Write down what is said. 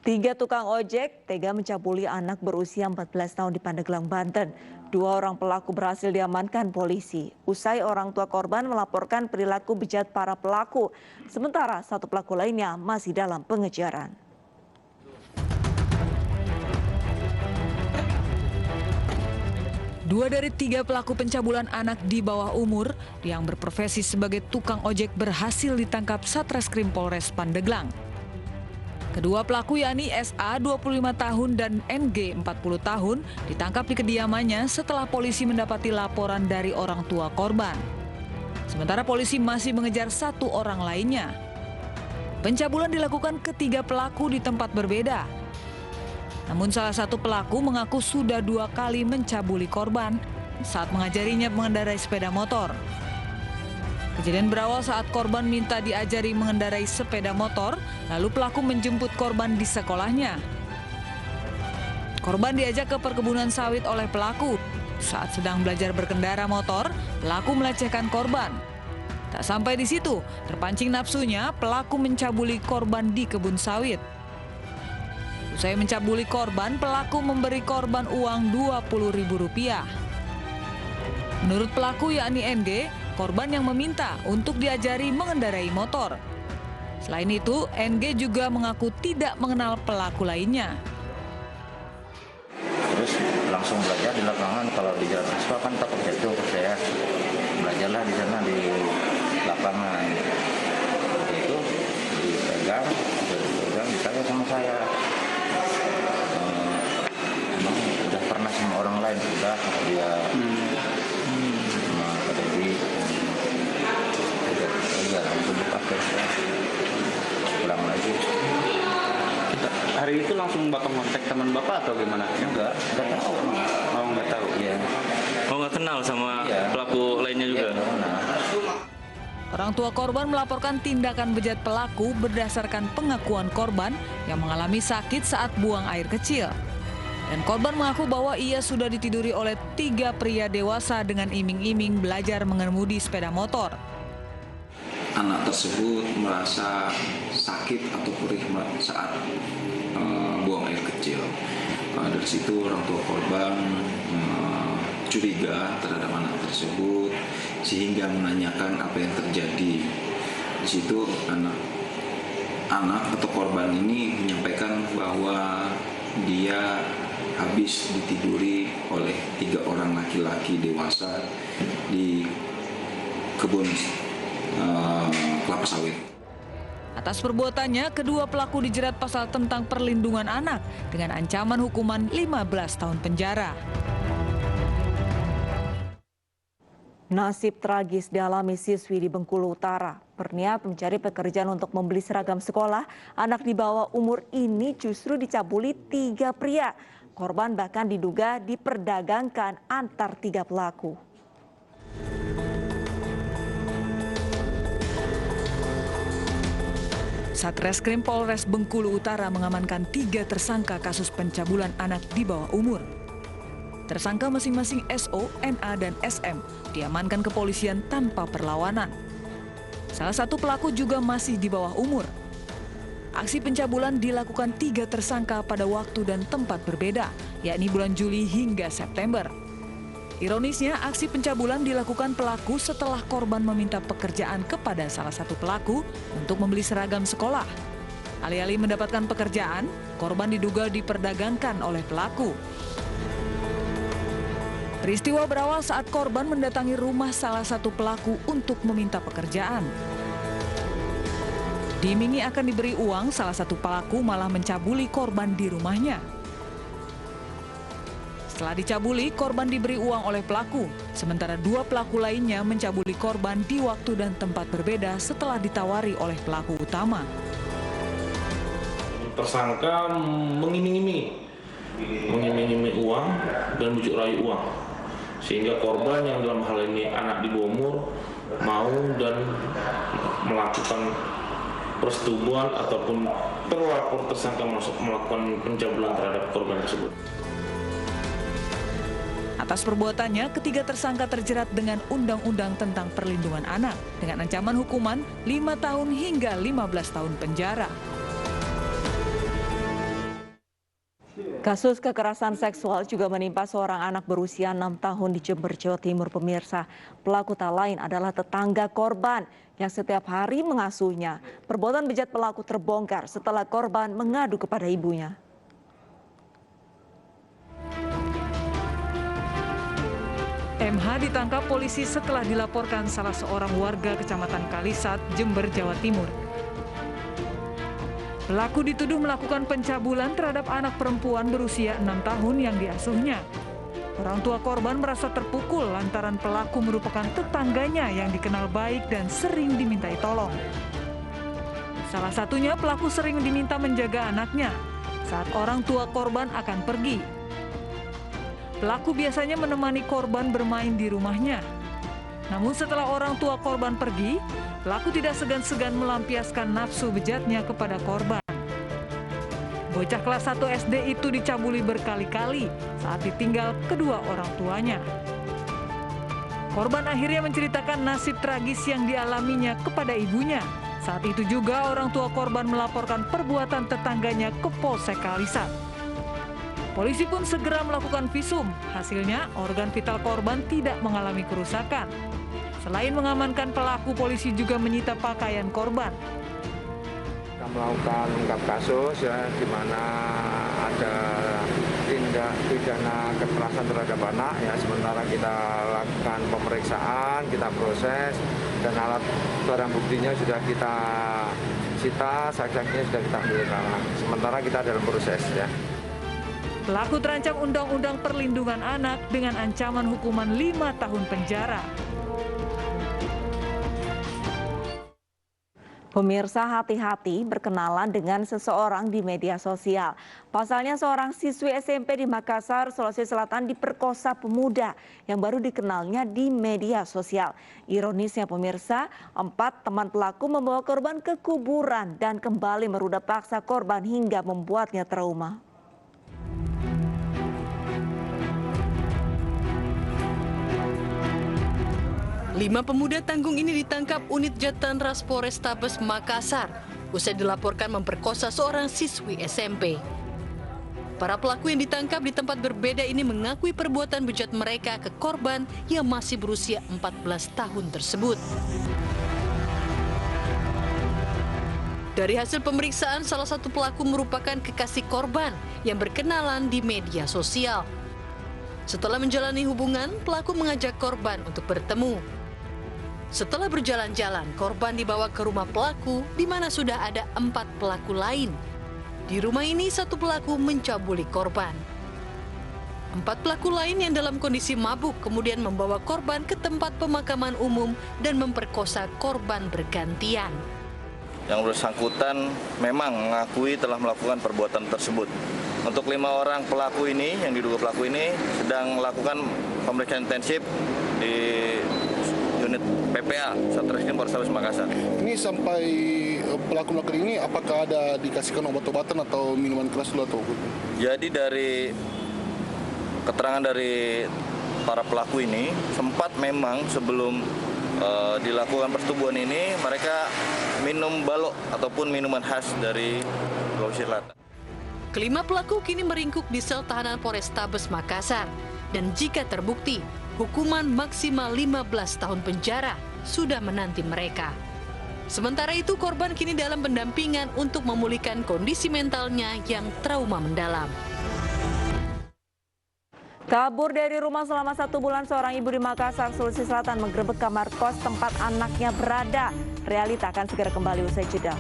Tiga tukang ojek tega mencabuli anak berusia 14 tahun di Pandeglang, Banten. Dua orang pelaku berhasil diamankan polisi. Usai orang tua korban melaporkan perilaku bejat para pelaku. Sementara satu pelaku lainnya masih dalam pengejaran. Dua dari tiga pelaku pencabulan anak di bawah umur yang berprofesi sebagai tukang ojek berhasil ditangkap Satreskrim Polres Pandeglang. Kedua pelaku yakni SA 25 tahun dan NG 40 tahun ditangkap di kediamannya setelah polisi mendapati laporan dari orang tua korban. Sementara polisi masih mengejar satu orang lainnya. Pencabulan dilakukan ketiga pelaku di tempat berbeda. Namun salah satu pelaku mengaku sudah 2 kali mencabuli korban saat mengajarinya mengendarai sepeda motor. Kejadian berawal saat korban minta diajari mengendarai sepeda motor, lalu pelaku menjemput korban di sekolahnya. Korban diajak ke perkebunan sawit oleh pelaku. Saat sedang belajar berkendara motor, pelaku melecehkan korban. Tak sampai di situ, terpancing nafsunya, pelaku mencabuli korban di kebun sawit. Usai mencabuli korban, pelaku memberi korban uang Rp20.000. Menurut pelaku yakni NG, korban yang meminta untuk diajari mengendarai motor. Selain itu, NG juga mengaku tidak mengenal pelaku lainnya. Terus langsung belajar di lapangan, kalau di jalan aspal kan takut jatuh, saya belajarlah di sana di lapangan. Itu dipegang ditanya sama saya. Emang udah pernah sama orang lain, sudah dia pulang lagi. Hari itu langsung Bapak kontak teman Bapak atau gimana? Enggak tahu. Oh, nggak tahu. Iya. Oh, nggak kenal sama pelaku lainnya juga? Orang tua korban melaporkan tindakan bejat pelaku berdasarkan pengakuan korban yang mengalami sakit saat buang air kecil. Dan korban mengaku bahwa ia sudah ditiduri oleh 3 pria dewasa dengan iming-iming belajar mengemudi sepeda motor. Anak tersebut merasa sakit atau perih saat buang air kecil. Dari situ orang tua korban curiga terhadap anak tersebut sehingga menanyakan apa yang terjadi. Di situ anak atau korban ini menyampaikan bahwa dia habis ditiduri oleh 3 orang laki-laki dewasa di kebun kelapa sawit. Atas perbuatannya, kedua pelaku dijerat pasal tentang perlindungan anak dengan ancaman hukuman 15 tahun penjara. Nasib tragis dialami siswi di Bengkulu Utara. Berniat mencari pekerjaan untuk membeli seragam sekolah, anak di bawah umur ini justru dicabuli 3 pria. Korban bahkan diduga diperdagangkan antar 3 pelaku. Satreskrim Polres Bengkulu Utara mengamankan 3 tersangka kasus pencabulan anak di bawah umur. Tersangka masing-masing SO, NA, dan SM diamankan kepolisian tanpa perlawanan. Salah satu pelaku juga masih di bawah umur. Aksi pencabulan dilakukan 3 tersangka pada waktu dan tempat berbeda, yakni bulan Juli hingga September. Ironisnya, aksi pencabulan dilakukan pelaku setelah korban meminta pekerjaan kepada salah satu pelaku untuk membeli seragam sekolah. Alih-alih mendapatkan pekerjaan, korban diduga diperdagangkan oleh pelaku. Peristiwa berawal saat korban mendatangi rumah salah satu pelaku untuk meminta pekerjaan. Diimingi akan diberi uang, salah satu pelaku malah mencabuli korban di rumahnya. Setelah dicabuli, korban diberi uang oleh pelaku, sementara 2 pelaku lainnya mencabuli korban di waktu dan tempat berbeda setelah ditawari oleh pelaku utama. Tersangka mengiming-imingi uang dan bujuk rayu uang, sehingga korban yang dalam hal ini anak di bawah umur mau dan melakukan persetubuhan ataupun terlapor tersangka melakukan pencabulan terhadap korban tersebut. Atas perbuatannya, ketiga tersangka terjerat dengan Undang-Undang tentang Perlindungan Anak dengan ancaman hukuman 5 tahun hingga 15 tahun penjara. Kasus kekerasan seksual juga menimpa seorang anak berusia 6 tahun di Jember, Jawa Timur, pemirsa. Pelaku tak lain adalah tetangga korban yang setiap hari mengasuhnya. Perbuatan bejat pelaku terbongkar setelah korban mengadu kepada ibunya. MH ditangkap polisi setelah dilaporkan salah seorang warga Kecamatan Kalisat, Jember, Jawa Timur. Pelaku dituduh melakukan pencabulan terhadap anak perempuan berusia 6 tahun yang diasuhnya. Orang tua korban merasa terpukul lantaran pelaku merupakan tetangganya yang dikenal baik dan sering dimintai tolong. Salah satunya pelaku sering diminta menjaga anaknya saat orang tua korban akan pergi. Pelaku biasanya menemani korban bermain di rumahnya. Namun setelah orang tua korban pergi, pelaku tidak segan-segan melampiaskan nafsu bejatnya kepada korban. Bocah kelas 1 SD itu dicabuli berkali-kali saat ditinggal kedua orang tuanya. Korban akhirnya menceritakan nasib tragis yang dialaminya kepada ibunya. Saat itu juga orang tua korban melaporkan perbuatan tetangganya ke Polsek Kalisat. Polisi pun segera melakukan visum. Hasilnya, organ vital korban tidak mengalami kerusakan. Selain mengamankan pelaku, polisi juga menyita pakaian korban. Kita melakukan ungkap kasus ya, di mana ada tindak pidana kekerasan terhadap anak ya. Sementara kita lakukan pemeriksaan, kita proses, dan alat barang buktinya sudah kita sita, saksi-saksinya sudah kita ambilkan. Sementara kita dalam proses ya. Pelaku terancam Undang-Undang Perlindungan Anak dengan ancaman hukuman 5 tahun penjara. Pemirsa, hati-hati berkenalan dengan seseorang di media sosial. Pasalnya seorang siswi SMP di Makassar, Sulawesi Selatan diperkosa pemuda yang baru dikenalnya di media sosial. Ironisnya pemirsa, 4 teman pelaku membawa korban ke kuburan dan kembali meruda paksa korban hingga membuatnya trauma. Lima pemuda tanggung ini ditangkap unit Jatanras Polrestabes Makassar usai dilaporkan memperkosa seorang siswi SMP. Para pelaku yang ditangkap di tempat berbeda ini mengakui perbuatan bejat mereka ke korban yang masih berusia 14 tahun tersebut. Dari hasil pemeriksaan, salah satu pelaku merupakan kekasih korban yang berkenalan di media sosial. Setelah menjalani hubungan, pelaku mengajak korban untuk bertemu. Setelah berjalan-jalan, korban dibawa ke rumah pelaku di mana sudah ada 4 pelaku lain. Di rumah ini, 1 pelaku mencabuli korban. 4 pelaku lain yang dalam kondisi mabuk kemudian membawa korban ke tempat pemakaman umum dan memperkosa korban bergantian. Yang bersangkutan memang mengakui telah melakukan perbuatan tersebut. Untuk 5 orang pelaku ini, yang diduga pelaku ini, sedang melakukan pemeriksaan intensif di unit PPA Satreskrim Polrestabes Makassar. Ini sampai pelaku melakukan ini, apakah ada dikasihkan obat-obatan atau minuman keras dulu atau? Jadi dari keterangan dari para pelaku ini, sempat memang sebelum dilakukan persetubuhan ini, mereka minum balok ataupun minuman khas dari Sulawesi Selatan. Kelima pelaku kini meringkuk di sel tahanan Polrestabes Makassar. Dan jika terbukti, hukuman maksimal 15 tahun penjara sudah menanti mereka. Sementara itu, korban kini dalam pendampingan untuk memulihkan kondisi mentalnya yang trauma mendalam. Kabur dari rumah selama 1 bulan, seorang ibu di Makassar, Sulawesi Selatan menggerebek kamar kos tempat anaknya berada. Realita akan segera kembali usai jeda.